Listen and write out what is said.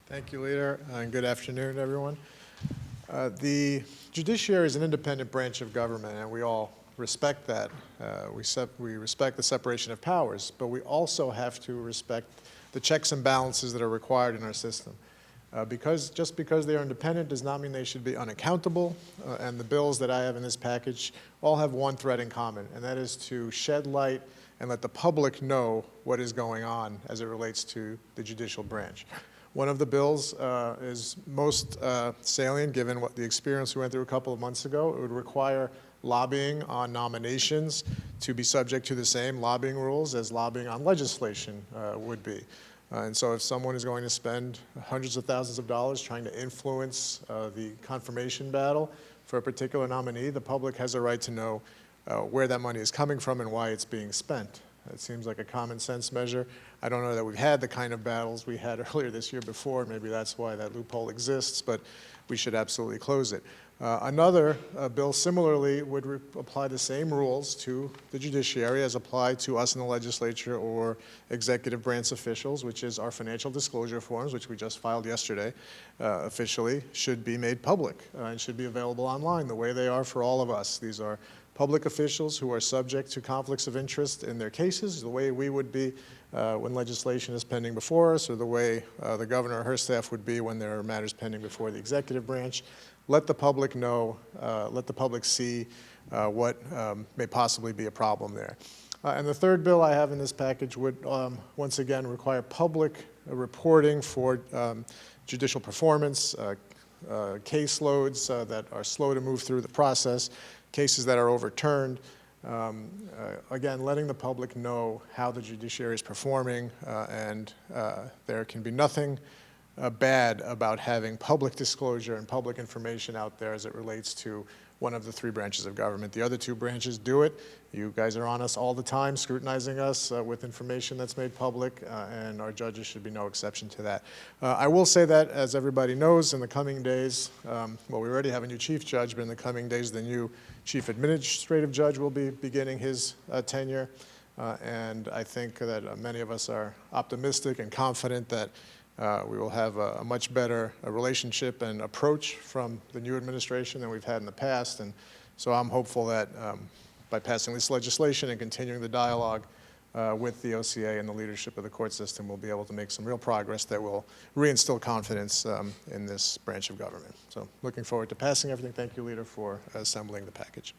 Thank you, Leader, and good afternoon, everyone. The judiciary is an independent branch of government, and we all respect that. We respect the separation of powers, but we also have to respect the checks and balances that are required in our system. Just because they are independent does not mean they should be unaccountable, and the bills that I have in this package all have one thread in common, and that is to shed light and let the public know what is going on as it relates to the judicial branch. One of the bills is most salient, given what the experience we went through a couple of months ago. It would require lobbying on nominations to be subject to the same lobbying rules as lobbying on legislation would be. And so if someone is going to spend hundreds of thousands of dollars trying to influence the confirmation battle for a particular nominee, the public has a right to know where that money is coming from and why it's being spent. It seems like a common sense measure. I don't know that we've had the kind of battles we had earlier this year before. Maybe that's why that loophole exists, but we should absolutely close it. Another bill similarly would apply the same rules to the judiciary as applied to us in the legislature or executive branch officials, which is our financial disclosure forms, which we just filed yesterday officially, should be made public and should be available online the way they are for all of us. These are public officials who are subject to conflicts of interest in their cases, the way we would be when legislation is pending before us, or the way the governor or her staff would be when there are matters pending before the executive branch. Let the public know, let the public see what may possibly be a problem there. And the third bill I have in this package would once again require public reporting for judicial performance, caseloads that are slow to move through the process, cases that are overturned. Again, letting the public know how the judiciary is performing, and there can be nothing bad about having public disclosure and public information out there as it relates to one of the three branches of government. The other two branches do it. You guys are on us all the time, scrutinizing us with information that's made public, and our judges should be no exception to that. I will say that, as everybody knows, in the coming days, well, we already have a new chief judge, but in the coming days, the new chief administrative judge will be beginning his tenure, and I think that many of us are optimistic and confident that we will have a much better relationship and approach from the new administration than we've had in the past. And so I'm hopeful that by passing this legislation and continuing the dialogue with the OCA and the leadership of the court system, we'll be able to make some real progress that will reinstill confidence in this branch of government. So looking forward to passing everything. Thank you, Leader, for assembling the package.